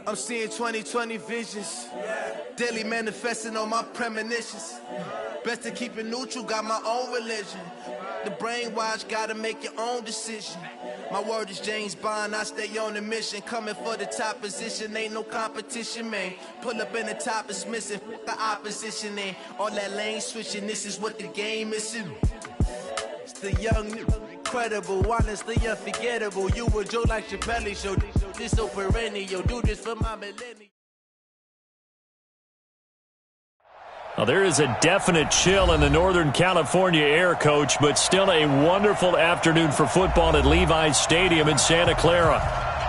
I'm seeing 20/20 visions. Daily manifesting on my premonitions. Best to keep it neutral, got my own religion. The brainwash, gotta make your own decision. My word is James Bond, I stay on the mission. Coming for the top position, ain't no competition, man. Pull up in the top, it's missing, the opposition ain't. All that lane switching, this is what the game is. It's the young, incredible, honestly unforgettable. You a joke like your belly show, this so perennial. Do this for my millennial. Well, there is a definite chill in the Northern California air, Coach, but still a wonderful afternoon for football at Levi's Stadium in Santa Clara.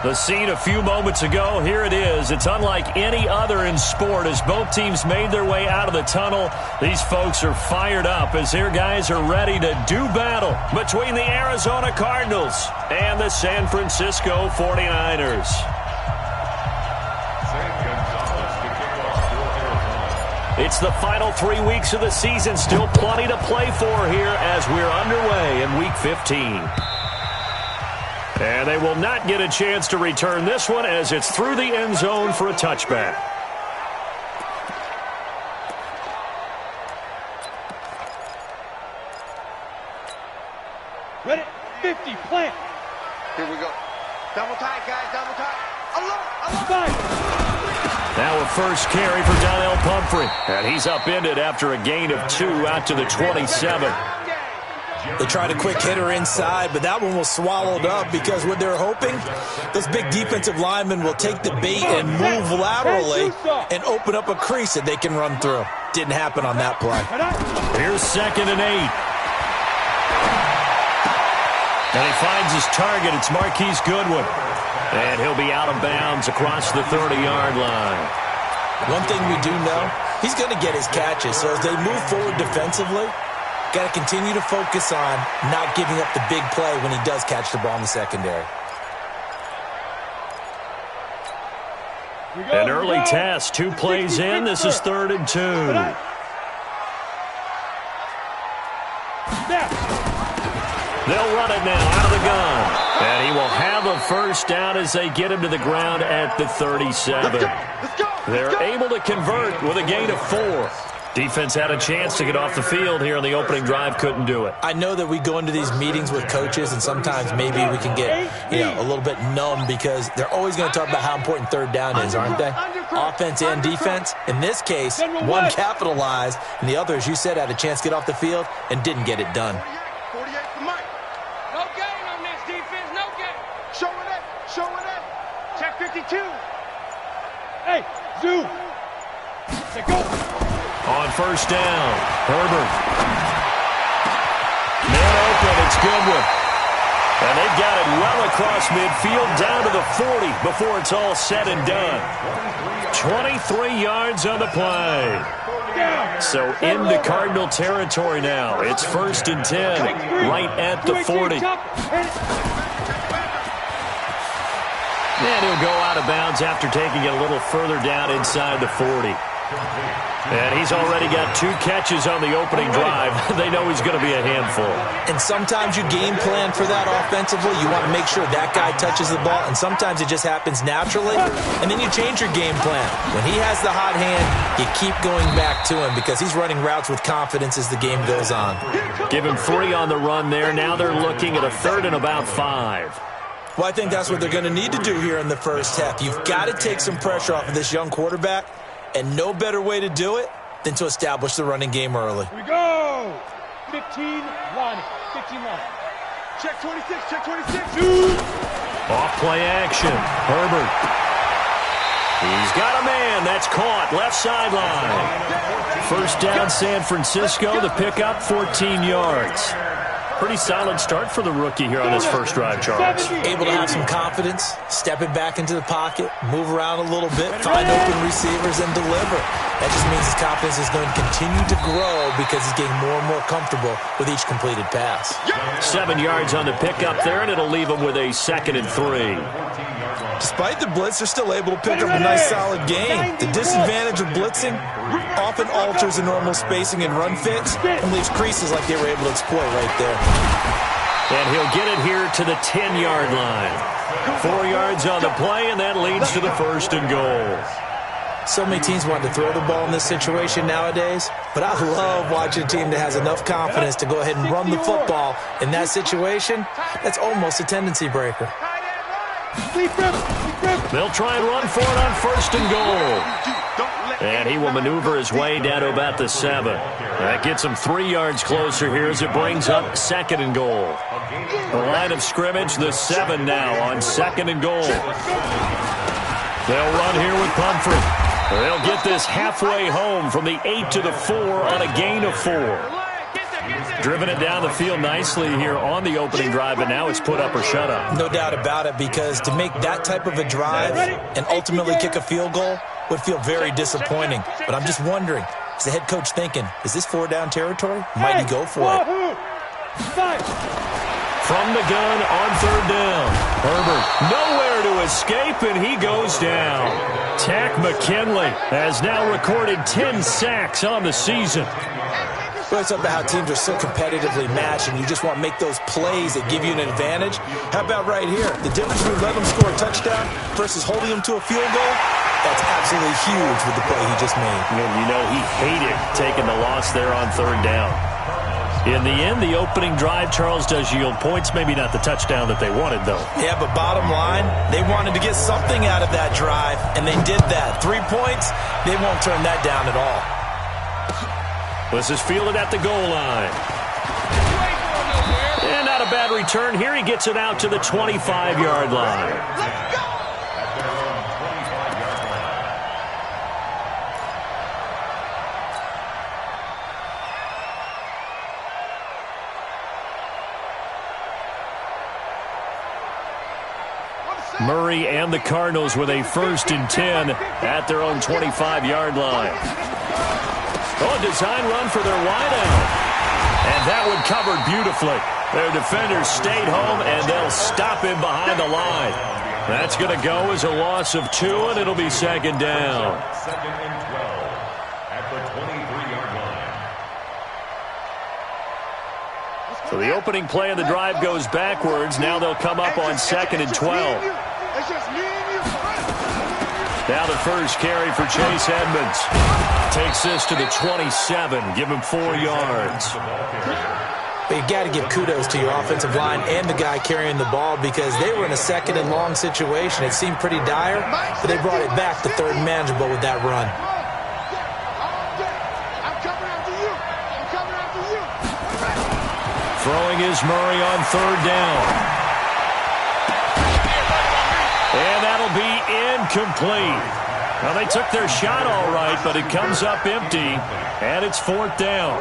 The scene a few moments ago, here it is. It's unlike any other in sport as both teams made their way out of the tunnel. These folks are fired up as their guys are ready to do battle between the Arizona Cardinals and the San Francisco 49ers. It's the final 3 weeks of the season. Still plenty to play for here as we're underway in Week 15. And they will not get a chance to return this one as it's through the end zone for a touchback. Ready? 50, plant. Here we go. Double tight, guys, double tight. Alert. Now a first carry for Donnell Pumphrey. And he's upended after a gain of 2 out to the 27. They tried a quick hitter inside, but that one was swallowed up because what they're hoping, those big defensive linemen will take the bait and move laterally and open up a crease that they can run through. Didn't happen on that play. Here's 2nd and 8. And he finds his target. It's Marquise Goodwin. And he'll be out of bounds across the 30-yard line. One thing we do know, he's going to get his catches. So as they move forward defensively, got to continue to focus on not giving up the big play when he does catch the ball in the secondary. An early test. 2 plays in. This is 3rd and 2. They'll run it now out of the gun. And he will have a first down as they get him to the ground at the 37. They're able to convert with a gain of 4. Defense had a chance to get off the field here on the opening drive, couldn't do it. I know that we go into these meetings with coaches, and sometimes maybe we can get, a little bit numb because they're always going to talk about how important 3rd down is, aren't they? Offense and defense. In this case, one capitalized, and the other, as you said, had a chance to get off the field and didn't get it done. Check 52. Hey, Zoo. Say go. On first down, Herbert. Man open, it's Goodwin. And they've got it well across midfield down to the 40 before it's all said and done. 23 yards on the play. So into Cardinal territory now. It's 1st and 10, right at the 40. And he'll go out of bounds after taking it a little further down inside the 40. And he's already got 2 catches on the opening drive. They know he's going to be a handful. And sometimes you game plan for that offensively. You want to make sure that guy touches the ball, and sometimes it just happens naturally. And then you change your game plan. When he has the hot hand, you keep going back to him because he's running routes with confidence as the game goes on. Give him 3 on the run there. Now they're looking at a 3rd and about 5. Well, I think that's what they're going to need to do here in the first half. You've got to take some pressure off of this young quarterback, and no better way to do it than to establish the running game early. Here we go. 15 line. 15 line. Check 26, check 26. Off play action. Herbert. He's got a man. That's caught. Left sideline. First down, San Francisco. The pickup, 14 yards. Pretty solid start for the rookie here on this first drive, Charles. Able to have some confidence, stepping back into the pocket, move around a little bit, find open receivers, and deliver. That just means his confidence is going to continue to grow because he's getting more and more comfortable with each completed pass. 7 yards on the pickup there, and it'll leave him with a 2nd and 3. Despite the blitz, they're still able to pick up a nice solid gain. The disadvantage of blitzing often alters the normal spacing and run fits and leaves creases like they were able to exploit right there. And he'll get it here to the 10-yard line. 4 yards on the play, and that leads to the 1st and goal. So many teams want to throw the ball in this situation nowadays, but I love watching a team that has enough confidence to go ahead and run the football. In that situation, that's almost a tendency breaker. They'll try and run for it on 1st and goal. And he will maneuver his way down to about the 7. That gets him 3 yards closer here as it brings up 2nd and goal. The line of scrimmage, the 7 now on 2nd and goal. They'll run here with Pumphrey. They'll get this halfway home from the 8 to the 4 on a gain of 4. Driven it down the field nicely here on the opening drive, and now it's put up or shut up. No doubt about it, because to make that type of a drive and ultimately kick a field goal would feel very disappointing. But I'm just wondering, is the head coach thinking, is this 4-down territory? Might he go for it? From the gun on 3rd down. Herbert nowhere to escape, and he goes down. Tack McKinley has now recorded 10 sacks on the season. Well, it's about how teams are so competitively matched, and you just want to make those plays that give you an advantage. How about right here? The difference between letting them score a touchdown versus holding them to a field goal, that's absolutely huge with the play he just made. And you know he hated taking the loss there on 3rd down. In the end, the opening drive, Charles, does yield points. Maybe not the touchdown that they wanted, though. Yeah, but bottom line, they wanted to get something out of that drive, and they did that. 3 points, they won't turn that down at all. This is fielded at the goal line. And not a bad return. Here he gets it out to the 25-yard line. Murray and the Cardinals with a 1st and 10 at their own 25-yard line. Oh, a design run for their wideout. And that one covered beautifully. Their defenders stayed home, and they'll stop him behind the line. That's going to go as a loss of 2, and it'll be 2nd down. 2nd and 12 at the 23-yard line. So the opening play of the drive goes backwards. Now they'll come up on 2nd and 12. Now the first carry for Chase Edmonds. Takes this to the 27. Give him 4 yards. But you got to give kudos to your offensive line and the guy carrying the ball, because they were in a 2nd and long situation. It seemed pretty dire, but they brought it back to 3rd and manageable with that run. Throwing is Murray on 3rd down. And that'll be incomplete. Well, they took their shot all right, but it comes up empty, and it's 4th down.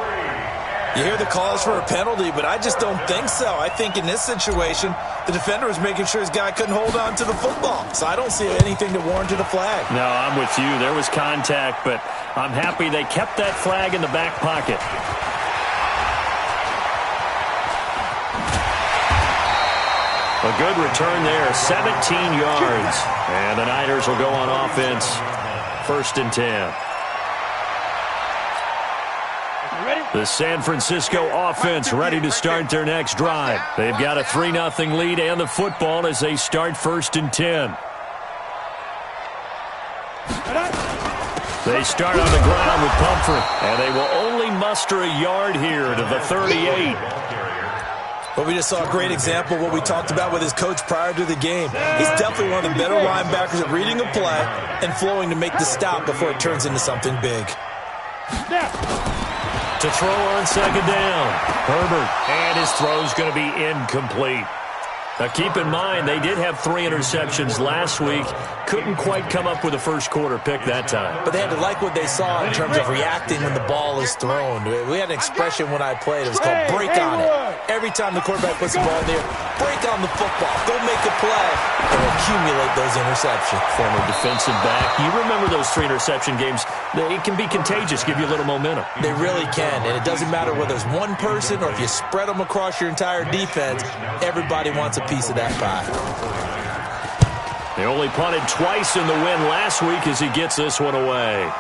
You hear the calls for a penalty, but I just don't think so. I think in this situation, the defender was making sure his guy couldn't hold on to the football. So I don't see anything that warranted a flag. No, I'm with you. There was contact, but I'm happy they kept that flag in the back pocket. A good return there, 17 yards. And the Niners will go on offense, 1st and 10. The San Francisco offense ready to start their next drive. They've got a 3-0 lead and the football as they start 1st and 10. They start on the ground with Pumphrey, and they will only muster a yard here to the 38. But we just saw a great example of what we talked about with his coach prior to the game. He's definitely one of the better linebackers at reading a play and flowing to make the stop before it turns into something big. To throw on 2nd down, Herbert, and his throw's going to be incomplete. Now keep in mind, they did have 3 interceptions last week. Couldn't quite come up with a first-quarter pick that time. But they had to like what they saw in terms of reacting when the ball is thrown. We had an expression when I played. It was called break on it. Every time the quarterback puts the ball in there, break on the football. Go make a play and accumulate those interceptions. Former defensive back. You remember those 3 interception games. It can be contagious, give you a little momentum. They really can, and it doesn't matter whether it's one person or if you spread them across your entire defense. Everybody wants a piece of that pie. They only punted twice in the win last week as he gets this one away.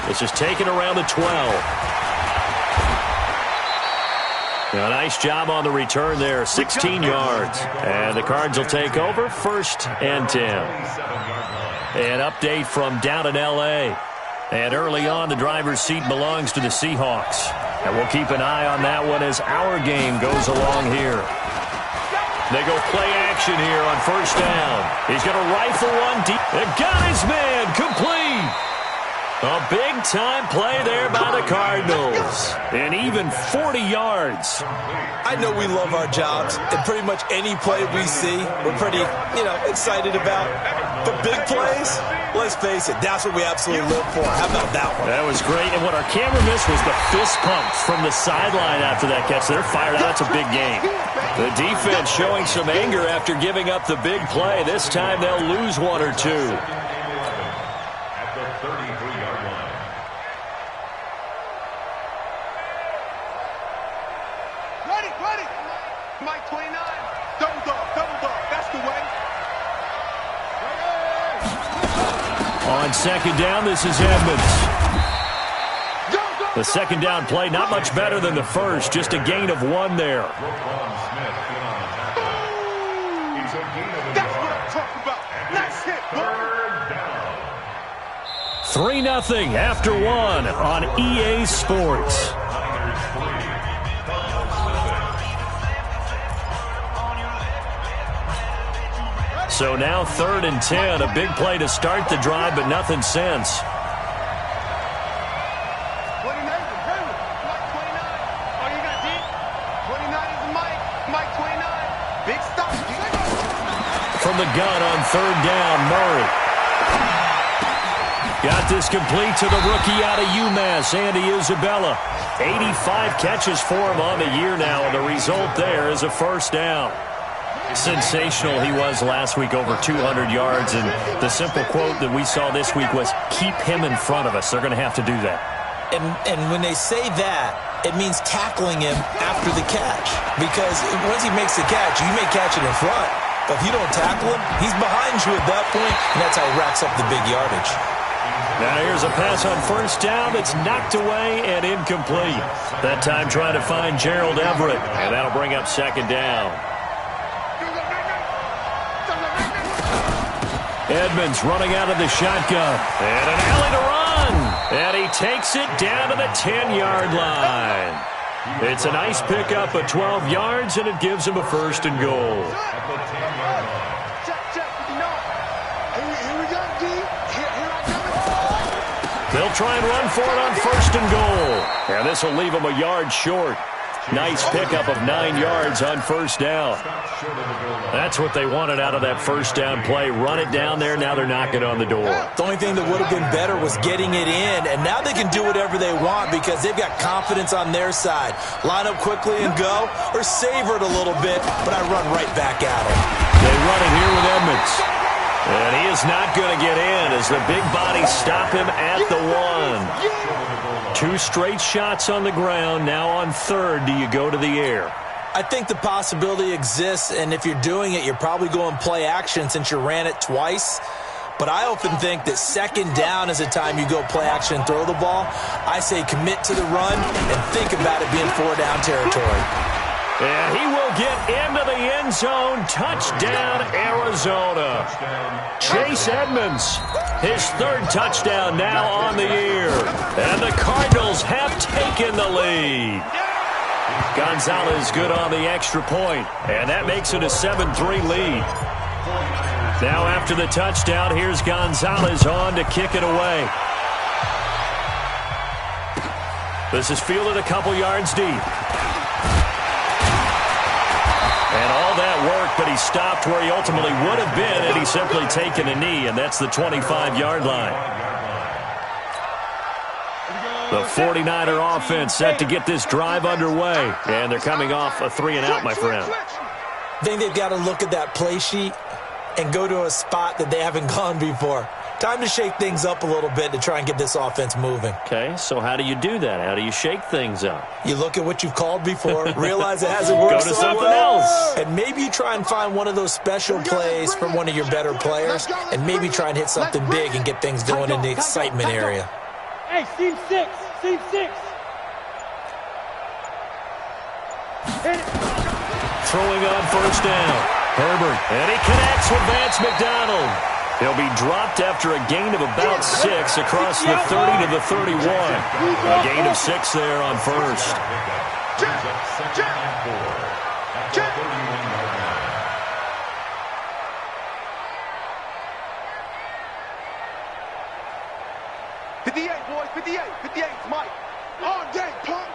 This is taken around the 12. A nice job on the return there, 16 yards. And the Cards will take over, 1st and 10. An update from down in L.A. And early on, the driver's seat belongs to the Seahawks. And we'll keep an eye on that one as our game goes along here. They go play action here on 1st down. He's going to rifle one deep. And got his man complete. A big-time play there by the Cardinals. And even 40 yards. I know we love our jobs, and pretty much any play we see, we're pretty, excited about. But big plays, let's face it, that's what we absolutely live for. How about that one? That was great. And what our camera missed was the fist pumps from the sideline after that catch. They're fired out. That's a big game. The defense showing some anger after giving up the big play. This time they'll lose one or two. At the 33-yard line. Ready. Mike 29. Double dog. That's the way. On 2nd down, this is Edmonds. The 2nd down play, not much better than the first, just a gain of 1 there. That's what I'm talking about. Nice hit, boy. 3-0 after 1 on EA Sports. So now 3rd and 10, a big play to start the drive, but nothing since. 29 is Mike 29. Oh, you got deep? 29 is Mike 29. Big stop. From the gun on 3rd down, Murray. Got this complete to the rookie out of UMass, Andy Isabella. 85 catches for him on the year now, and the result there is a 1st down. Sensational he was last week, over 200 yards, and the simple quote that we saw this week was, keep him in front of us. They're going to have to do that. And when they say that, it means tackling him after the catch. Because once he makes the catch, you may catch it in front. But if you don't tackle him, he's behind you at that point, and that's how he racks up the big yardage. Now here's a pass on 1st down that's knocked away and incomplete. That time trying to find Gerald Everett, and that'll bring up 2nd down. Edmonds running out of the shotgun. And an alley to run. And he takes it down to the 10-yard line. It's a nice pickup of 12 yards, and it gives him a 1st and goal. Check. Here we go, D. Here I come. They'll try and run for it on 1st and goal. And this will leave him a yard short. Nice pickup of 9 yards on 1st down. That's what they wanted out of that 1st down play. Run it down there. Now they're knocking on the door. The only thing that would have been better was getting it in, and now they can do whatever they want because they've got confidence on their side. Line up quickly and go, or savor it a little bit, but I run right back at them. They run it here with Edmonds. And he is not going to get in as the big bodies stop him at the 1. 2 straight shots on the ground. Now on 3rd, do you go to the air? I think the possibility exists, and if you're doing it, you're probably going play action since you ran it twice. But I often think that 2nd down is the time you go play action and throw the ball. I say commit to the run and think about it being 4-down territory. And he will get into the end zone. Touchdown, Arizona. Chase Edmonds, his 3rd touchdown now on the year. And the Cardinals have taken the lead. Gonzalez good on the extra point, and that makes it a 7-3 lead. Now after the touchdown, here's Gonzalez on to kick it away. This is fielded a couple yards deep. And all that work, but he stopped where he ultimately would have been had he simply taken a knee, and that's the 25-yard line. The 49er offense set to get this drive underway, and they're coming off a 3-and-out, my friend. I think they've got to look at that play sheet and go to a spot that they haven't gone before. Time to shake things up a little bit to try and get this offense moving. Okay, so how do you do that? How do you shake things up? You look at what you've called before, realize it hasn't worked Go to so something well, else. and maybe you try and find one of those special plays from one of your better players, and maybe try and hit something big and get things going in the excitement area. Hey, Team 6. Throwing on first down. Herbert, and he connects with Vance McDonald. He'll be dropped after a gain of about 6 across the 30 to the 31. A gain of 6 there on first. Boys, 58, 58, Mike. All day, punk.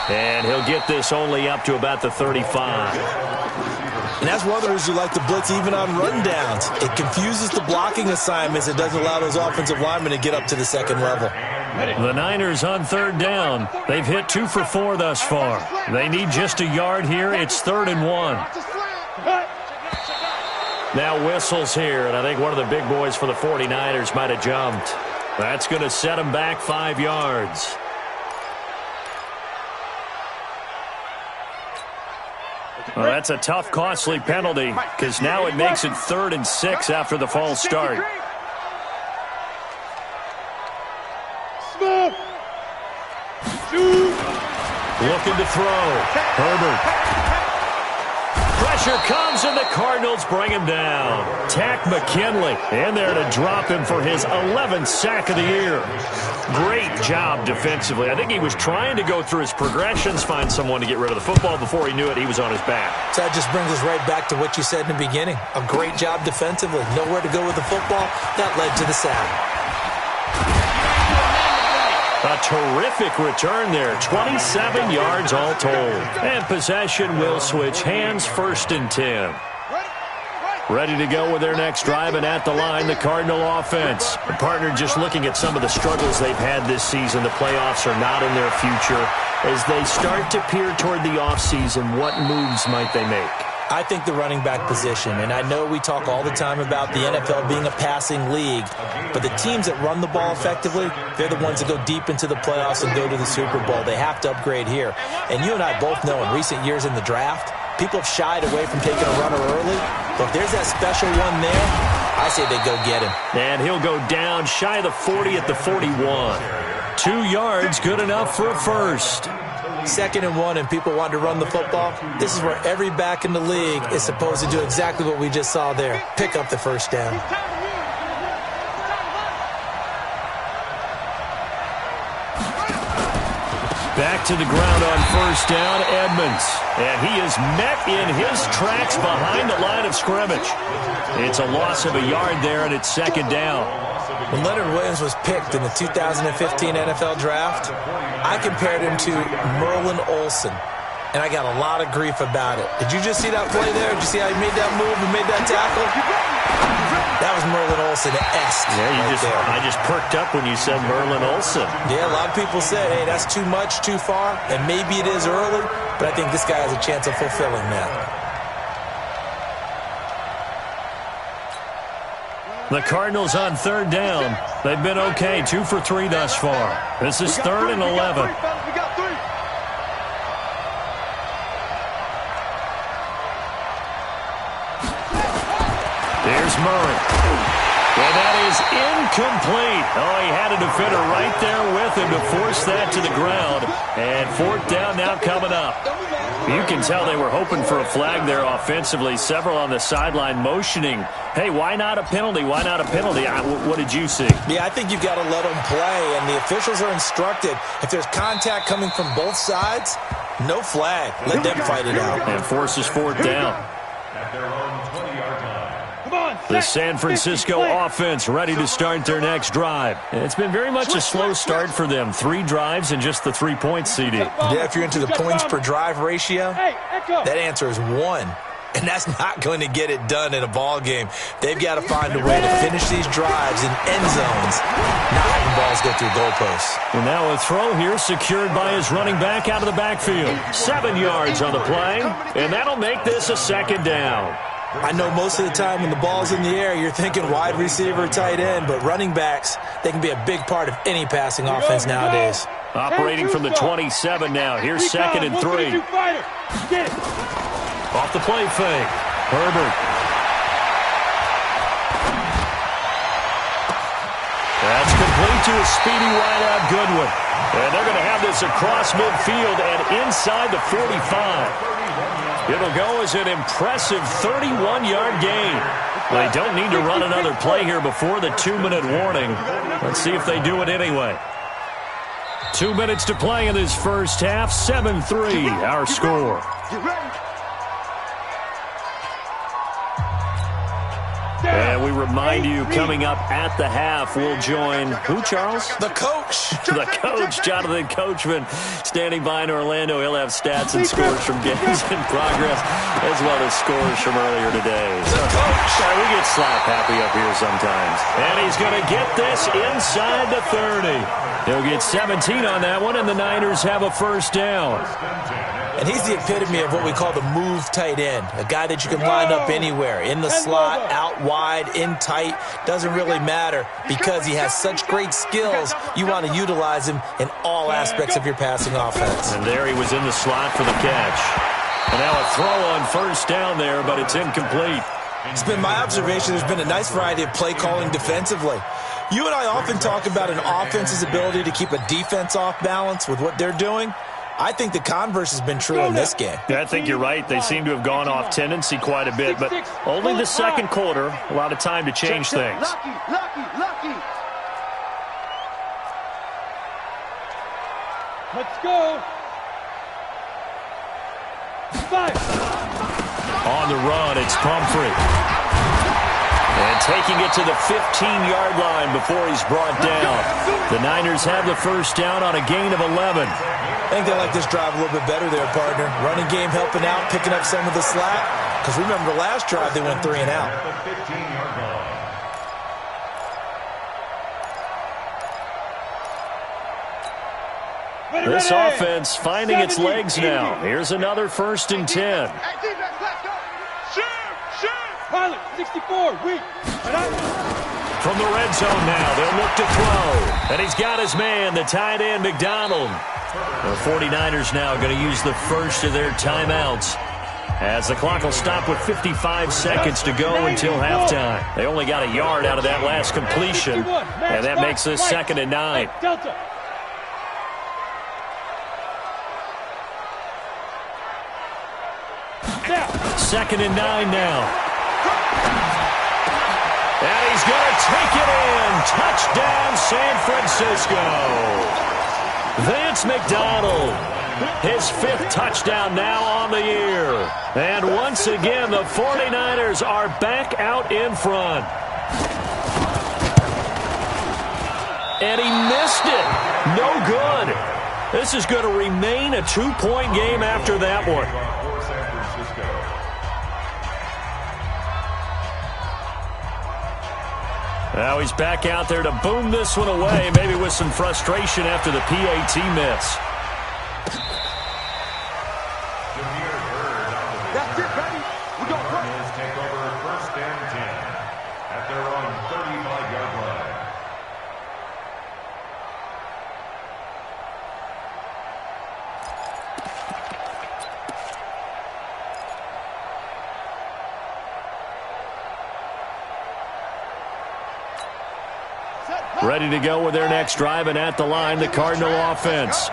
And he'll get this only up to about the 35. And that's one of the reasons you like to blitz even on rundowns. It confuses the blocking assignments. It doesn't allow those offensive linemen to get up to the second level. The Niners on third down. They've hit 2 for 4 thus far. They need just a yard here. It's 3rd and 1. Now whistles here, and I think one of the big boys for the 49ers might have jumped. That's going to set them back 5 yards. Well, that's a tough, costly penalty because now it makes it 3rd and 6 after the false start. Looking to throw. Herbert. Pressure comes, and the Cardinals bring him down. Tack McKinley in there to drop him for his 11th sack of the year. Great job defensively. I think he was trying to go through his progressions, find someone to get rid of the football. Before he knew it, he was on his back. So that just brings us right back to what you said in the beginning. A great job defensively. Nowhere to go with the football. That led to the sack. A terrific return there. 27 yards all told. And possession will switch hands, 1st and 10. Ready to go with their next drive, and at the line, the Cardinal offense. The partner just looking at some of the struggles they've had this season. The playoffs are not in their future. As they start to peer toward the offseason, what moves might they make? I think the running back position, and I know we talk all the time about the NFL being a passing league, but the teams that run the ball effectively, they're the ones that go deep into the playoffs and go to the Super Bowl. They have to upgrade here. And you and I both know in recent years in the draft, people have shied away from taking a runner early, but if there's that special one there, I say they go get him. And he'll go down shy of the 40 at the 41. 2 yards, good enough for a first. 2nd and 1, and people want to run the football. This is where every back in the league is supposed to do exactly what we just saw there. Pick up the first down. Back to the ground on first down, Edmonds. And he is met in his tracks behind the line of scrimmage. It's a loss of a yard there, and it's 2nd down. When Leonard Williams was picked in the 2015 NFL Draft, I compared him to Merlin Olsen, and I got a lot of grief about it. Did you just see that play there? Did you see how he made that move and made that tackle? That was Merlin Olsen-esque. Yeah, I just perked up when you said Merlin Olsen. Yeah, a lot of people said, hey, that's too much, too far, and maybe it is early, but I think this guy has a chance of fulfilling that. The Cardinals on 3rd down. They've been okay, 2 for 3 thus far. This is 3rd and 11. Here's Murray. And that is incomplete. Oh, he had a defender right there with him to force that to the ground. And 4th down now coming up. You can tell they were hoping for a flag there offensively. Several on the sideline motioning, hey, why not a penalty? Why not a penalty? What did you see? Yeah, I think you've got to let them play, and the officials are instructed. If there's contact coming from both sides, no flag. Let them fight it out. And forces 4th down. At their own 20-yard line. The San Francisco offense ready to start their next drive. It's been very much a slow start for them. 3 drives and just the 3 points, CD. Yeah, if you're into the points per drive ratio, that answer is 1. And that's not going to get it done in a ball game. They've got to find a way to finish these drives in end zones, not having balls go through goalposts. And now a throw here secured by his running back out of the backfield. 7 yards on the play, and that'll make this a 2nd down. I know most of the time when the ball's in the air, you're thinking wide receiver, tight end, but running backs, they can be a big part of any passing offense nowadays. Operating from the 27 now. Here's 2nd and 3. Off the play fake. Herbert. That's complete to a speedy wideout Goodwin. And they're going to have this across midfield and inside the 45. It'll go as an impressive 31-yard gain. They don't need to run another play here before the 2-minute warning. Let's see if they do it anyway. 2 minutes to play in this first half. 7-3, our score. And we remind you, coming up at the half, we'll join who, Charles? The coach. The coach, Jonathan Coachman, standing by in Orlando. He'll have stats and scores from games in progress, as well as scores from earlier today. The coach. We get slap happy up here sometimes. And he's going to get this inside the 30. He'll get 17 on that one, and the Niners have a first down. And he's the epitome of what we call the move tight end, a guy that you can line up anywhere, in the slot, out wide, in tight, doesn't really matter because he has such great skills. You want to utilize him in all aspects of your passing offense. And there he was in the slot for the catch. And now a throw on first down there, but it's incomplete. It's been my observation there's been a nice variety of play calling defensively. You and I often talk about an offense's ability to keep a defense off balance with what they're doing. I think the converse has been true in this game. Yeah, I think you're right. They seem to have gone off tendency quite a bit, but only the second quarter, a lot of time to change things. Lucky. Let's go. 5. On the run, it's Pumphrey. And taking it to the 15-yard line before he's brought down. The Niners have the first down on a gain of 11. I think they like this drive a little bit better there, partner. Running game helping out, picking up some of the slack. Because remember the last drive, they went 3 and out. This offense finding its legs now. Here's another 1st and 10. Pilot, 64, weak. From the red zone now, they'll look to throw. And he's got his man, the tight end, McDonald. The 49ers now going to use the first of their timeouts, as the clock will stop with 55 seconds to go until halftime. They only got a yard out of that last completion, and that makes this 2nd and 9. Delta. Second and 9 now. And he's going to take it in. Touchdown, San Francisco. Vance McDonald, his 5th touchdown now on the year. And once again, the 49ers are back out in front. And he missed it. No good. This is going to remain a 2-point game after that one. Now he's back out there to boom this one away, maybe with some frustration after the PAT miss. That's it, baby. We're going to run. Take over 1st and 10 at their own 35-yard line. Ready to go with their next drive, and at the line, the Cardinal offense.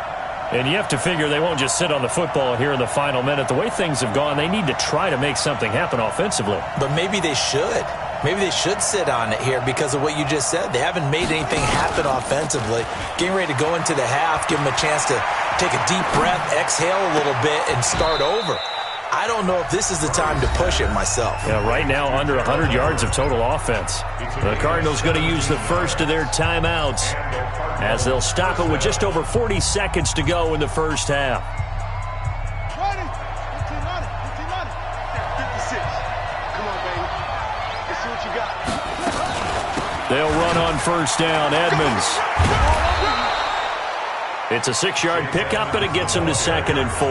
And you have to figure they won't just sit on the football here in the final minute. The way things have gone, they need to try to make something happen offensively. But maybe they should. Maybe they should sit on it here because of what you just said. They haven't made anything happen offensively. Getting ready to go into the half, give them a chance to take a deep breath, exhale a little bit, and start over. I don't know if this is the time to push it myself. Yeah, right now under 100 yards of total offense. The Cardinals going to use the first of their timeouts, as they'll stop it with just over 40 seconds to go in the first half. 20, 15 on it, 56. Come on, baby. Let's see what you got. They'll run on first down. Edmonds. It's a 6-yard pickup, and it gets them to 2nd and 4.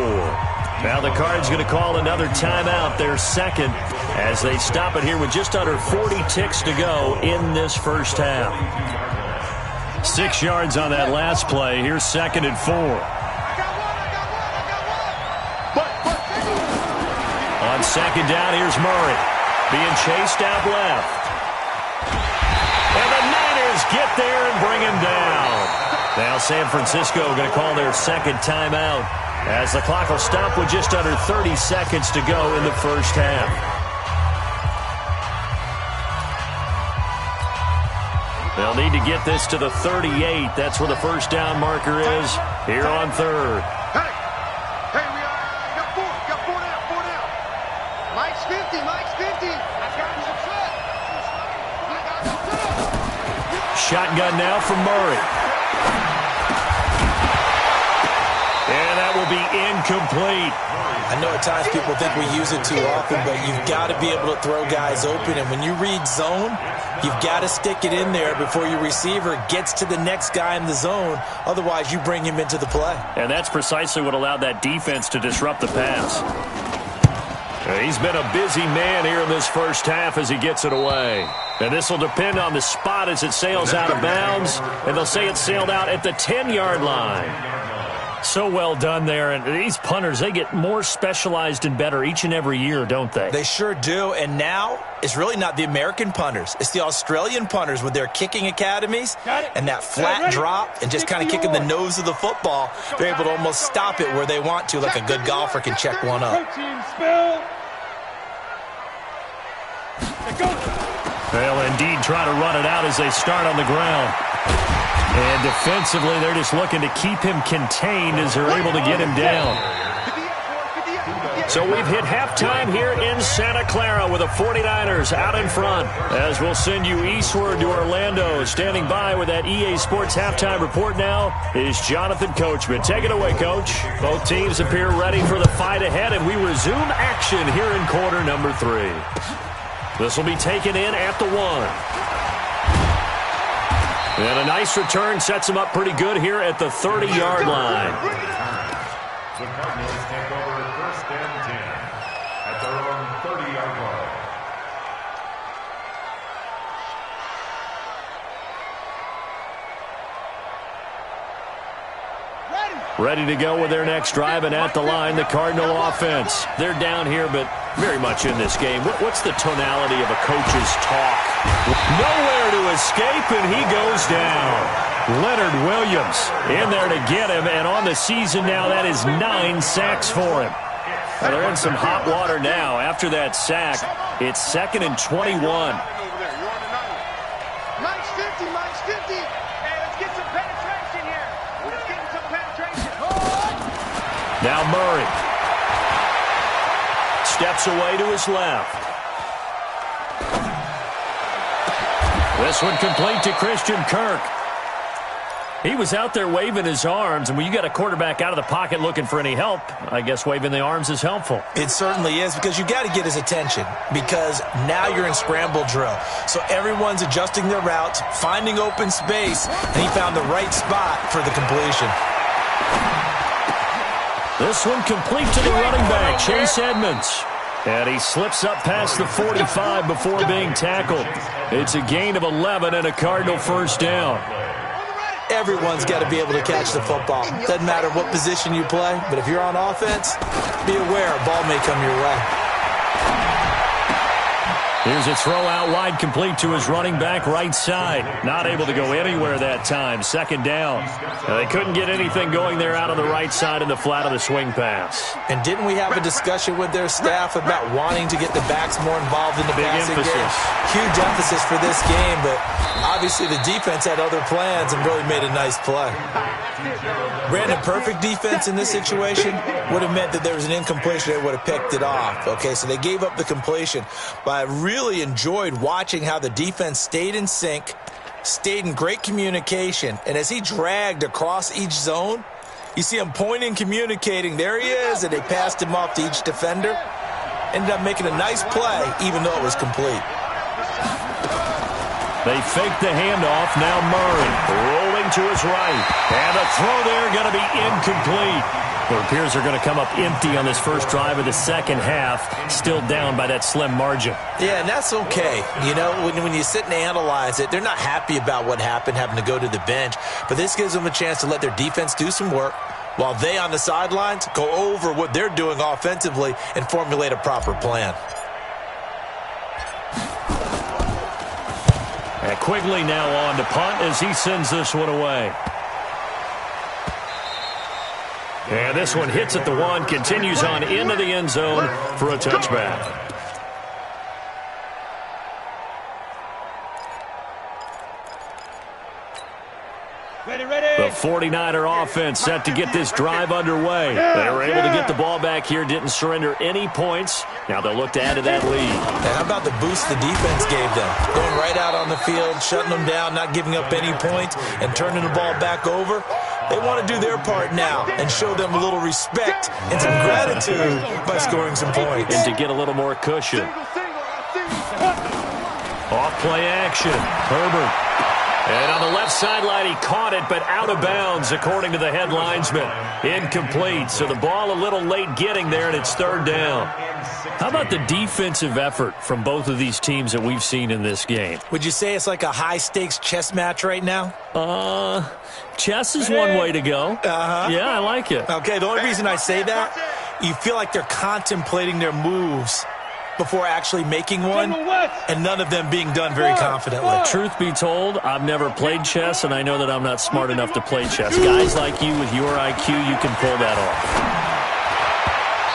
Now the Cards going to call another timeout, their 2nd, as they stop it here with just under 40 ticks to go in this first half. 6 yards on that last play. Here's 2nd and 4. On 2nd down, here's Murray, being chased out left. And the Niners get there and bring him down. Now San Francisco going to call their second timeout as the clock will stop with just under 30 seconds to go in the first half. They'll need to get this to the 38. That's where the first down marker is here on third. Hey, we got four down. Mike's 50. I got you. Shotgun now from Murray. And that will be incomplete. I know at times people think we use it too often, but you've got to be able to throw guys open. And when you read zone, you've got to stick it in there before your receiver gets to the next guy in the zone. Otherwise, you bring him into the play. And that's precisely what allowed that defense to disrupt the pass. He's been a busy man here in this first half as he gets it away. And this will depend on the spot as it sails out of bounds. And they'll say it sailed out at the 10-yard line. So well done there. And these punters, they get more specialized and better each and every year, don't they? They sure do. And now it's really not the American punters. It's the Australian punters with their kicking academies and that flat drop and just kind of kicking the nose of the football. They're able to almost stop it where they want to, like a good golfer can check one up. They'll indeed try to run it out as they start on the ground. And defensively, they're just looking to keep him contained as they're able to get him down. So we've hit halftime here in Santa Clara with the 49ers out in front. As we'll send you eastward to Orlando. Standing by with that EA Sports halftime report now is Jonathan Coachman. Take it away, Coach. Both teams appear ready for the fight ahead, and we resume action here in quarter number 3. This will be taken in at the 1. And a nice return sets him up pretty good here at the 30-yard line. The Cardinals take over first and 10 at their own 30-yard line. Ready to go with their next drive, and at the line, the Cardinal offense. They're down here, but very much in this game. What's the tonality of a coach's talk? Nowhere to escape, and he goes down. Leonard Williams in there to get him, and on the season now, that is 9 sacks for him. Well, they're in some hot water now. After that sack, it's 2nd and 21. Mike's 50. Hey, let's get some penetration here. Let's get some penetration. Now Murray steps away to his left. This one complete to Christian Kirk. He was out there waving his arms, and when you got a quarterback out of the pocket looking for any help, I guess waving the arms is helpful. It certainly is, because you got to get his attention, because now you're in scramble drill. So everyone's adjusting their routes, finding open space, and he found the right spot for the completion. This one complete to the running back, Chase Edmonds. And he slips up past the 45 before being tackled. It's a gain of 11 and a Cardinal first down. Everyone's got to be able to catch the football. Doesn't matter what position you play, but if you're on offense, be aware a ball may come your way. Here's a throw out wide, complete to his running back right side. Not able to go anywhere that time. 2nd down. They couldn't get anything going there out on the right side in the flat of the swing pass. And didn't we have a discussion with their staff about wanting to get the backs more involved in the passing game? Huge emphasis for this game, but obviously the defense had other plans and really made a nice play. Brandon, perfect defense in this situation would have meant that there was an incompletion. They would have picked it off. Okay, so they gave up the completion, but I really enjoyed watching how the defense stayed in sync, stayed in great communication, and as he dragged across each zone, you see him pointing, communicating. There he is, and they passed him off to each defender. Ended up making a nice play, even though it was complete. They fake the handoff. Now Murray rolling to his right. And a throw there going to be incomplete. It appears they're going to come up empty on this first drive of the second half. Still down by that slim margin. Yeah, and that's okay. You know, when you sit and analyze it, they're not happy about what happened, having to go to the bench. But this gives them a chance to let their defense do some work, while they on the sidelines go over what they're doing offensively and formulate a proper plan. And Quigley now on to punt as he sends this one away. And this one hits at the 1, continues on into the end zone for a touchback. The 49er offense set to get this drive underway. They were able to get the ball back here, didn't surrender any points. Now they'll look to add to that lead. And how about the boost the defense gave them? Going right out on the field, shutting them down, not giving up any points, and turning the ball back over. They want to do their part now and show them a little respect and some gratitude by scoring some points. And to get a little more cushion. Off play action. Herbert. And on the left sideline, he caught it, but out of bounds, according to the head linesman. Incomplete. So the ball a little late getting there, and it's third down. How about the defensive effort from both of these teams that we've seen in this game? Would you say it's like a high-stakes chess match right now? Chess is one way to go. Yeah, I like it. Okay, the only reason I say that, you feel like they're contemplating their moves before actually making one, and none of them being done very confidently. Truth be told, I've never played chess, and I know that I'm not smart enough to play chess. Guys like you with your IQ, you can pull that off.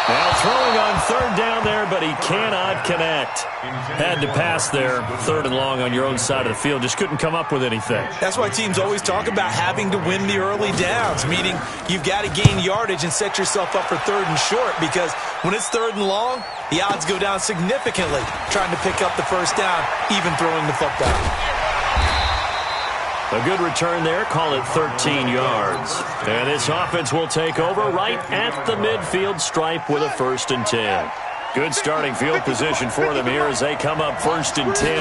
Now throwing on third down there, but he cannot connect. Had to pass there, third and long on your own side of the field. Just couldn't come up with anything. That's why teams always talk about having to win the early downs, meaning you've got to gain yardage and set yourself up for third and short, because when it's third and long, the odds go down significantly trying to pick up the first down, even throwing the football. A good return there, call it 13 yards. And this offense will take over right at the midfield stripe with a 1st and 10. Good starting field position for them here as they come up 1st and 10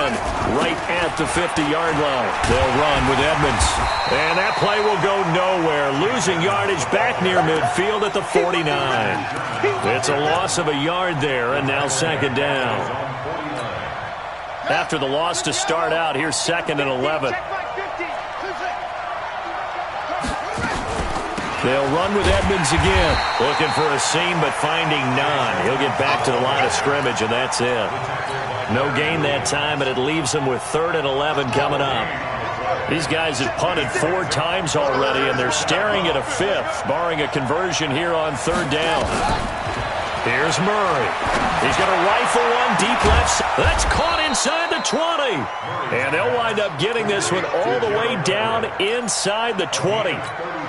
right at the 50-yard line. They'll run with Edmonds. And that play will go nowhere, losing yardage back near midfield at the 49. It's a loss of a yard there, and now 2nd down. After the loss to start out, here's 2nd and 11. They'll run with Edmonds again. Looking for a seam, but finding none. He'll get back to the line of scrimmage, and that's it. No gain that time, and it leaves him with 3rd and 11 coming up. These guys have punted 4 times already, and they're staring at a 5th, barring a conversion here on 3rd down. Here's Murray. He's going to rifle one deep left. That's caught inside the 20. And they'll wind up getting this one all the way down inside the 20.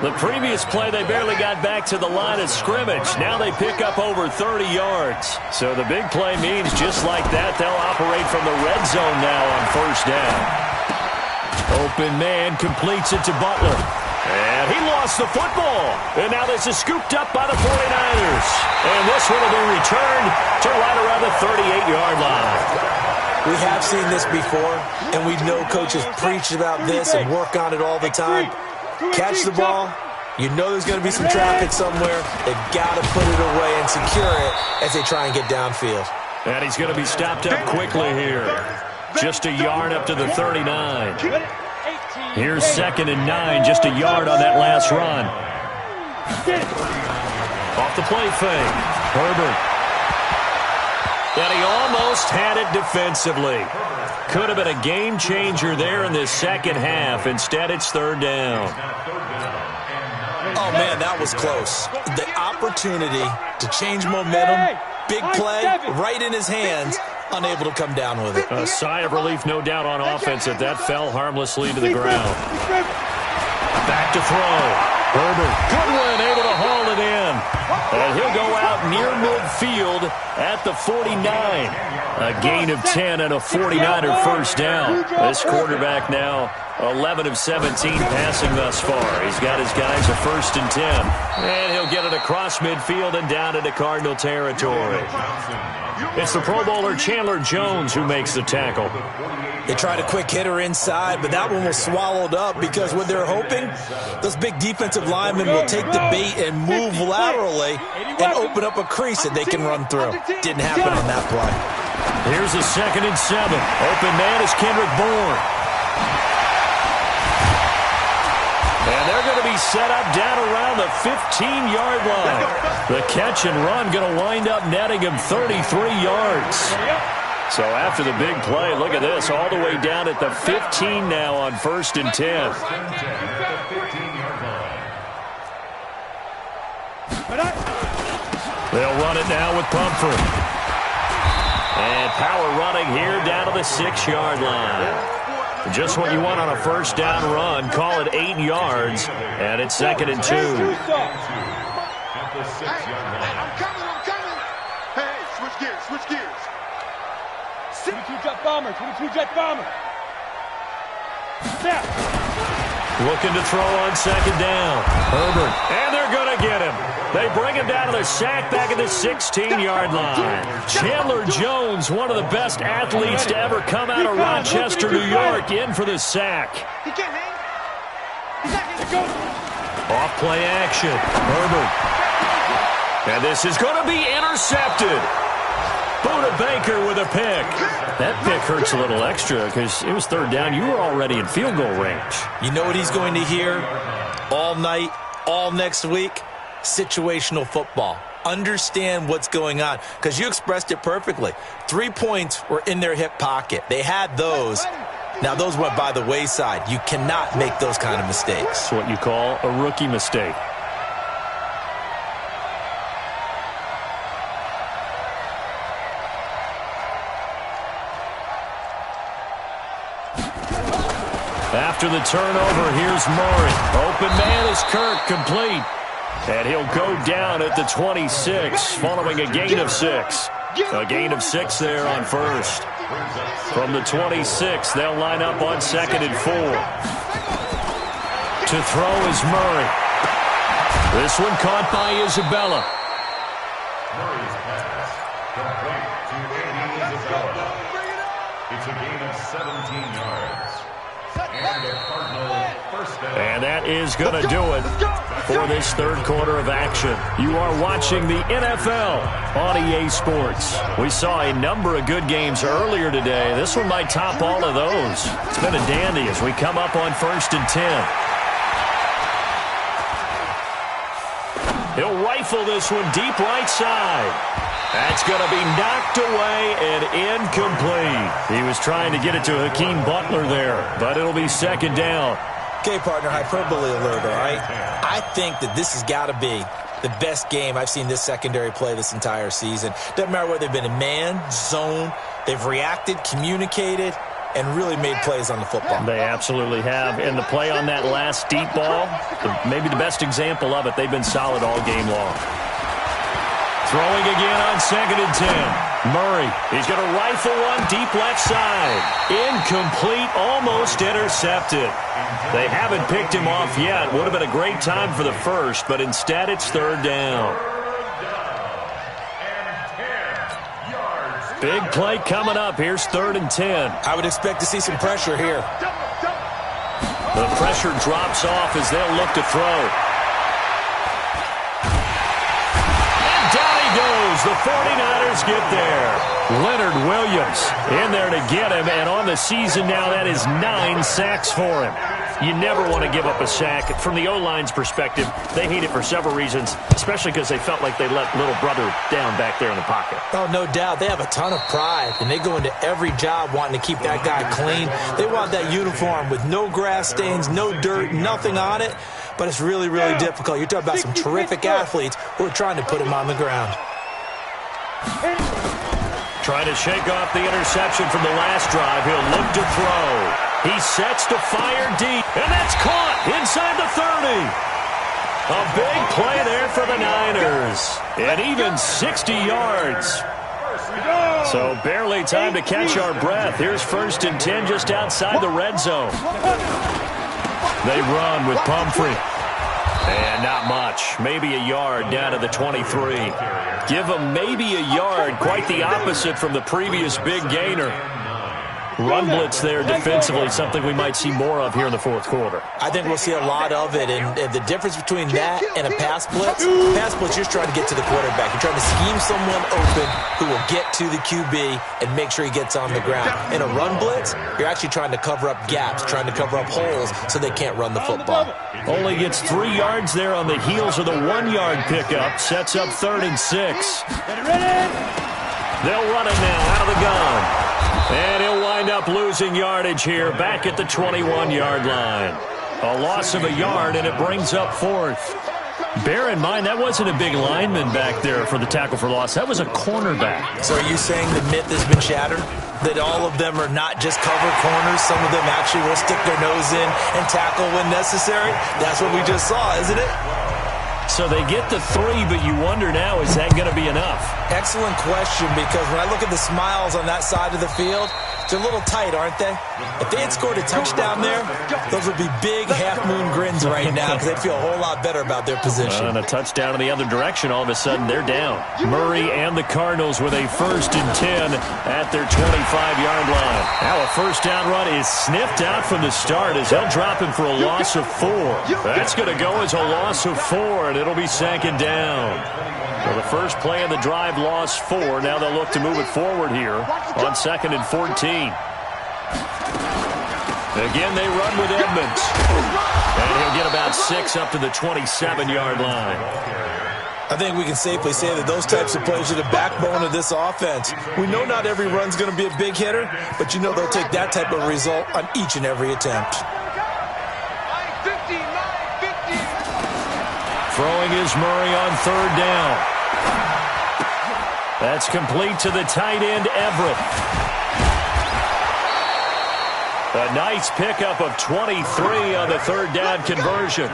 The previous play, they barely got back to the line of scrimmage. Now they pick up over 30 yards. So the big play means just like that, they'll operate from the red zone now on 1st down. Open man completes it to Butler. And he lost the football. And now this is scooped up by the 49ers. And this one will be returned to right around the 38-yard line. We have seen this before, and we know coaches preach about this and work on it all the time. Catch the ball. You know there's going to be some traffic somewhere. They've got to put it away and secure it as they try and get downfield. And he's going to be stopped up quickly here. Just a yard up to the 39. Here's 2nd and 9, just a yard on that last run. Off the play fake. Herbert. And he almost had it defensively. Could have been a game changer there in this second half. Instead, it's 3rd down. Oh, man, that was close. The opportunity to change momentum, big play, right in his hands, unable to come down with it. A sigh of relief, no doubt, on offense that fell harmlessly to the ground. Back to throw. Herbert, Goodwin able to haul it in. And he'll go out near midfield at the 49. A gain of 10 and a 49er 1st down. This quarterback now 11 of 17 passing thus far. He's got his guys a 1st and 10. And he'll get it across midfield and down into Cardinal territory. It's the Pro Bowler Chandler Jones who makes the tackle. They tried a quick hitter inside, but that one was swallowed up because what they're hoping, those big defensive linemen will take the bait and move laterally and open up a crease that they can run through. Didn't happen on that play. Here's a 2nd and 7. Open man is Kendrick Bourne. And they're going to be set up down around the 15-yard line. The catch and run going to wind up netting him 33 yards. So after the big play, look at this, all the way down at the 15 now on 1st and 10. They'll run it now with Pumphrey. And power running here down to the 6-yard line. Just what you want on a first down run. Call it 8 yards, and it's 2nd and 2. At the 6-yard line. I'm coming. Hey, switch gears. 22 jet bomber. Snap. Looking to throw on 2nd down. Herbert. And they're going to get him. They bring him down to the sack back at the 16-yard line. Chandler Jones, one of the best athletes to ever come out of Rochester, New York, in for the sack. He can't hang. Off play action. Herbert. And this is going to be intercepted. Buda Baker with a pick. That pick hurts a little extra because it was 3rd down. You were already in field goal range. You know what he's going to hear all night, all next week? Situational football. Understand what's going on, because you expressed it perfectly. 3 points were in their hip pocket. They had those. Now, those went by the wayside. You cannot make those kind of mistakes. That's what you call a rookie mistake. After the turnover, here's Murray. Open man is Kirk, complete. And he'll go down at the 26, following a gain of 6. A gain of 6 there on first. From the 26, they'll line up on 2nd and 4. To throw is Murray. This one caught by Isabella. Murray's pass complete to Andy Isabella. It's a gain of 17 yards. And a Cardinal first down. And that is going to do it for this 3rd quarter of action. You are watching the NFL on EA Sports. We saw a number of good games earlier today. This one might top all of those. It's been a dandy as we come up on 1st and 10. He'll rifle this one deep right side. That's going to be knocked away and incomplete. He was trying to get it to Hakeem Butler there, but it'll be 2nd down. Okay, partner, hyperbole alert, all right? I think that this has got to be the best game I've seen this secondary play this entire season. Doesn't matter whether they've been in man, zone, they've reacted, communicated, and really made plays on the football. They absolutely have. And the play on that last deep ball, maybe the best example of it, they've been solid all game long. Throwing again on 2nd and 10. Murray, he's going to rifle one deep left side. Incomplete, almost intercepted. They haven't picked him off yet. Would have been a great time for the first, but instead it's 3rd down. Big play coming up. Here's 3rd and 10. I would expect to see some pressure here. The pressure drops off as they'll look to throw. The 49ers get there. Leonard Williams in there to get him, and on the season now, that is 9 sacks for him. You never want to give up a sack. From the O-line's perspective, they hate it for several reasons, especially because they felt like they let little brother down back there in the pocket. Oh, no doubt. They have a ton of pride, and they go into every job wanting to keep that guy clean. They want that uniform with no grass stains, no dirt, nothing on it, but it's really, really difficult. You're talking about some terrific athletes who are trying to put him on the ground. Trying to shake off the interception from the last drive. He'll look to throw. He sets to fire deep, and that's caught inside the 30. A big play there for the Niners, and even 60 yards. So barely time to catch our breath. Here's 1st and 10 just outside the red zone. They run with Pumphrey. And not much. Maybe a yard down to the 23. Give them maybe a yard. Quite the opposite from the previous big gainer. Run blitz there defensively, something we might see more of here in the 4th quarter. I think we'll see a lot of it, and the difference between that and a pass blitz, you're just trying to get to the quarterback. You're trying to scheme someone open who will get to the QB and make sure he gets on the ground. In a run blitz, you're actually trying to cover up gaps, trying to cover up holes so they can't run the football. Only gets 3 yards there on the heels of the 1-yard pickup. Sets up 3rd and 6. They'll run it now out of the gun. And he'll wind up losing yardage here back at the 21-yard line. A loss of a yard, and it brings up 4th. Bear in mind, that wasn't a big lineman back there for the tackle for loss. That was a cornerback. So are you saying the myth has been shattered? That all of them are not just cover corners? Some of them actually will stick their nose in and tackle when necessary? That's what we just saw, isn't it? So they get the 3, but you wonder now, is that going to be enough? Excellent question, because when I look at the smiles on that side of the field, they're a little tight, aren't they? If they had scored a touchdown there, those would be big half-moon grins right now because they'd feel a whole lot better about their position. And a touchdown in the other direction, all of a sudden they're down. Murray and the Cardinals with a 1st and 10 at their 25-yard line. Now a first down run is sniffed out from the start as they'll drop him for a loss of 4. That's going to go as a loss of 4, and it'll be 2nd down. Well, the first play of the drive lost 4. Now they'll look to move it forward here on 2nd and 14. Again, they run with Edmonds. And he'll get about 6 up to the 27-yard line. I think we can safely say that those types of plays are the backbone of this offense. We know not every run's going to be a big hitter, but you know they'll take that type of result on each and every attempt. Throwing is Murray on 3rd down. That's complete to the tight end, Everett. A nice pickup of 23 on the 3rd down conversion.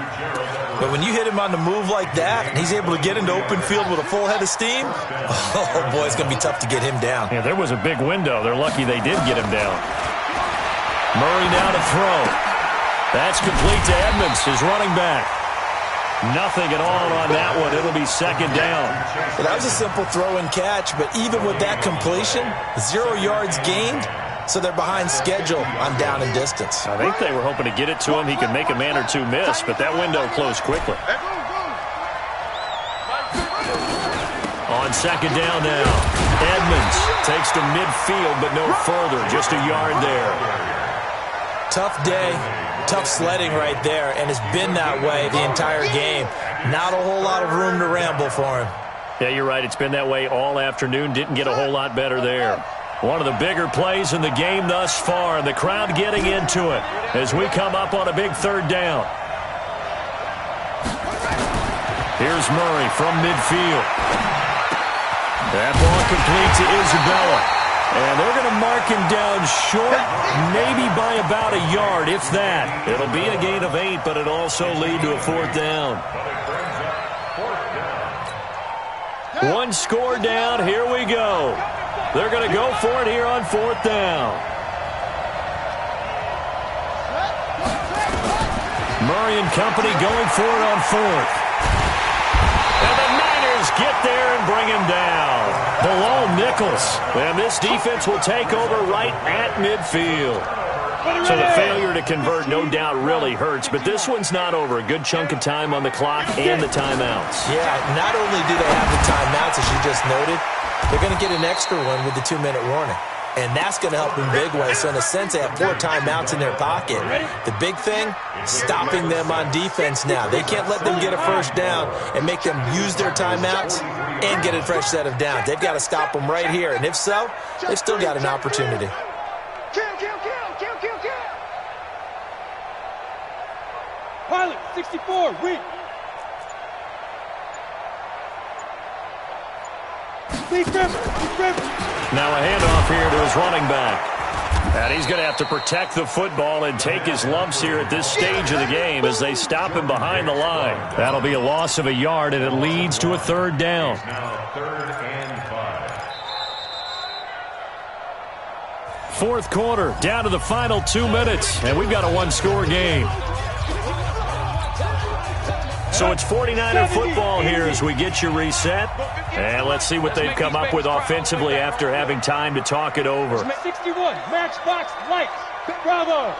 But when you hit him on the move like that, and he's able to get into open field with a full head of steam, oh boy, it's going to be tough to get him down. Yeah, there was a big window. They're lucky they did get him down. Murray now to throw. That's complete to Edmonds, his running back. Nothing at all on that one. It'll be 2nd down. Well, that was a simple throw and catch, but even with that completion, 0 yards gained, so they're behind schedule on down and distance. I think they were hoping to get it to him. He could make a man or two miss, but that window closed quickly. On 2nd down now, Edmonds takes to midfield, but no further. Just a yard there. Tough day. Tough sledding right there, and it's been that way the entire game. Not a whole lot of room to ramble for him. Yeah, you're right. It's been that way all afternoon. Didn't get a whole lot better there. One of the bigger plays in the game thus far, and the crowd getting into it as we come up on a big 3rd down. Here's Murray from midfield. That ball complete to Isabella. And they're going to mark him down short, maybe by about a yard, if that. It'll be a gain of 8, but it'll also lead to a 4th down. 1 score down. Here we go. They're going to go for it here on 4th down. Murray and company going for it on 4th. And the Niners get there and bring him down. Below Nichols. And this defense will take over right at midfield. So the failure to convert no doubt really hurts, but this one's not over. A good chunk of time on the clock and the timeouts. Yeah, not only do they have the timeouts, as you just noted, they're going to get an extra one with the 2-minute warning. And that's going to help in big ways. So in a sense, they have 4 timeouts in their pocket. The big thing, stopping them on defense now. They can't let them get a first down and make them use their timeouts and get a fresh set of downs. They've got to stop them right here. And if so, they've still got an opportunity. Pilot, 64, read. Now a handoff here to his running back. And he's going to have to protect the football and take his lumps here at this stage of the game as they stop him behind the line. That'll be a loss of a yard, and it leads to a 3rd down. Now 3rd and 5. 4th quarter, down to the final 2 minutes, and we've got a 1-score game. So it's 49er football here as we get you reset. And let's see what they've come up with offensively after having time to talk it over. 61, Matchbox Lights. Bravo.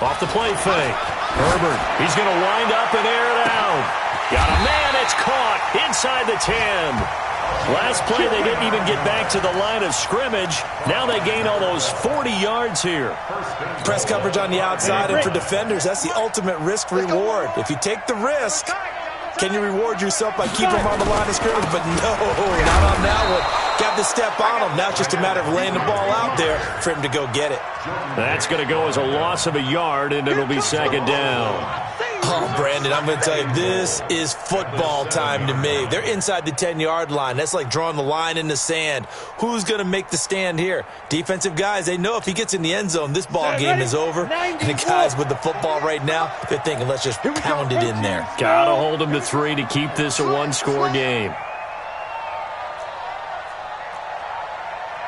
Off the play fake. Herbert, he's going to wind up and air it out. Got a man, it's caught inside the 10. Last play, they didn't even get back to the line of scrimmage. Now they gain almost 40 yards here. Press coverage on the outside, and for defenders, that's the ultimate risk-reward. If you take the risk, can you reward yourself by keeping them on the line of scrimmage? But no, not on that one. have the step on him. Now it's just a matter of laying the ball out there for him to go get it. That's going to go as a loss of a yard, and it'll be second down. Oh, Brandon, I'm going to tell you, this is football time to me. They're inside the 10-yard line. That's like drawing the line in the sand. Who's going to make the stand here? Defensive guys, they know if he gets in the end zone, this ball game is over. And the guys with the football right now, they're thinking, let's just pound it in there. Got to hold them to 3 to keep this a one-score game.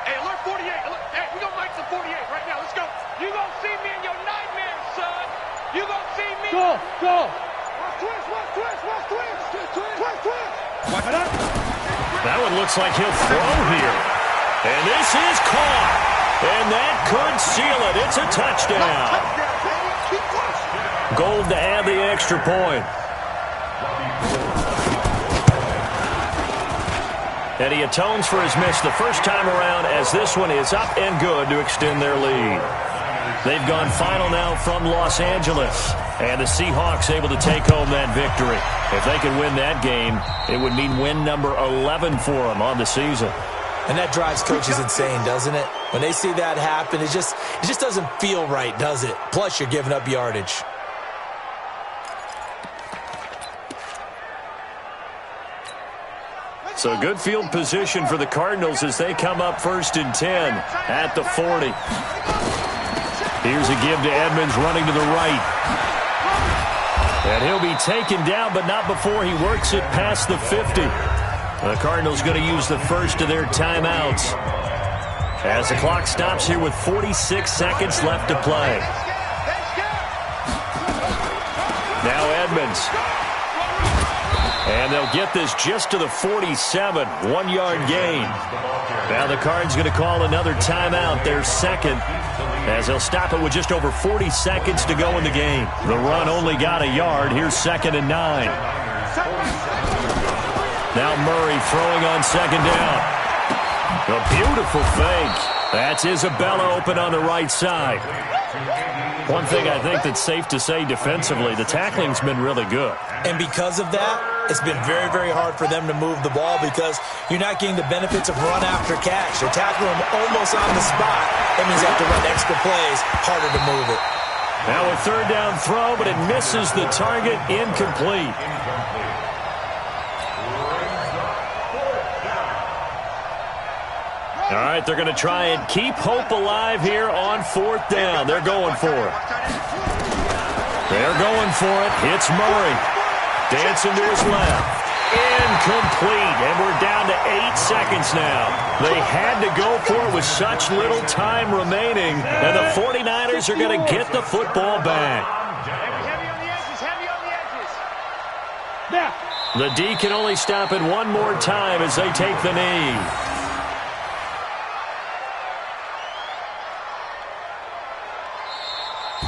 Hey, alert 48. Hey, we're going to make the 48 right now. Let's go. You going to see me in your nightmares, son. You going to see me. Go. Watch twist. That one looks like he'll throw here. And this is caught. And that could seal it. It's a touchdown. Gold to add the extra point. And he atones for his miss the first time around as this one is up and good to extend their lead. They've gone final now from Los Angeles. And the Seahawks able to take home that victory. If they could win that game, it would mean win number 11 for them on the season. And that drives coaches insane, doesn't it? When they see that happen, it just doesn't feel right, does it? Plus, you're giving up yardage. So good field position for the Cardinals as they come up 1st and 10 at the 40. Here's a give to Edmonds running to the right. And he'll be taken down, but not before he works it past the 50. The Cardinals going to use the first of their timeouts as the clock stops here with 46 seconds left to play. Now Edmonds. And they'll get this just to the 47, 1-yard gain. Now the Cards going to call another timeout, their second, as they'll stop it with just over 40 seconds to go in the game. The run only got a yard. Here's 2nd and 9. Now Murray throwing on 2nd down. A beautiful fake. That's Isabella open on the right side. One thing I think that's safe to say defensively, the tackling's been really good. And because of that, it's been very, very hard for them to move the ball because you're not getting the benefits of run after catch. They're tackling them almost on the spot. That means they have to run extra plays, harder to move it. Now a 3rd down throw, but it misses the target, incomplete. All right, they're going to try and keep hope alive here on 4th down. They're going for it. They're going for it. It's Murray. Dancing to his left. Incomplete. And we're down to 8 seconds now. They had to go for it with such little time remaining. And the 49ers are going to get the football back. Heavy on the edges. The D can only stop it one more time as they take the knee.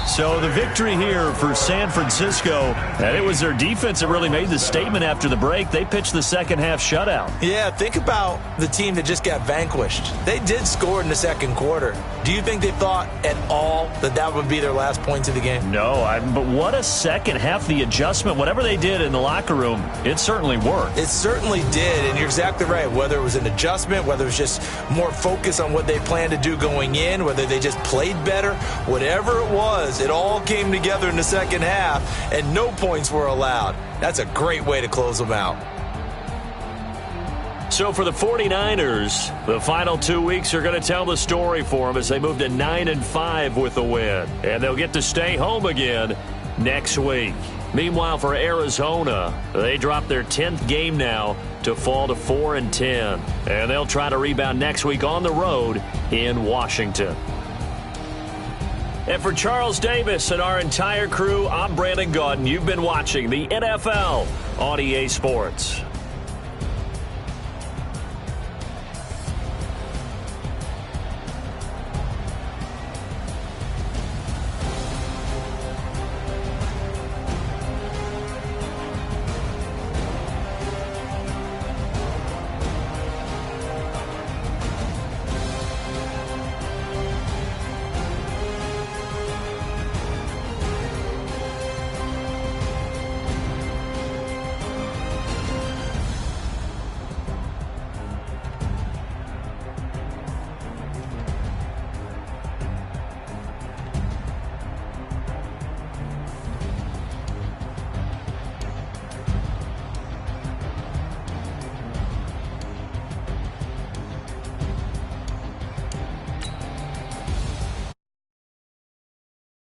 So the victory here for San Francisco, and it was their defense that really made the statement after the break. They pitched the second half shutout. Yeah, think about the team that just got vanquished. They did score in the second quarter. Do you think they thought at all that that would be their last points of the game? No, but what a second half. The adjustment, whatever they did in the locker room, it certainly worked. It certainly did, and you're exactly right. Whether it was an adjustment, whether it was just more focus on what they planned to do going in, whether they just played better, whatever it was, it all came together in the second half, and no points were allowed. That's a great way to close them out. So for the 49ers, the final 2 weeks are going to tell the story for them as they move to 9-5 with a win. And they'll get to stay home again next week. Meanwhile, for Arizona, they drop their 10th game now to fall to 4-10. And they'll try to rebound next week on the road in Washington. And for Charles Davis and our entire crew, I'm Brandon Gaudin. You've been watching the NFL on EA Sports.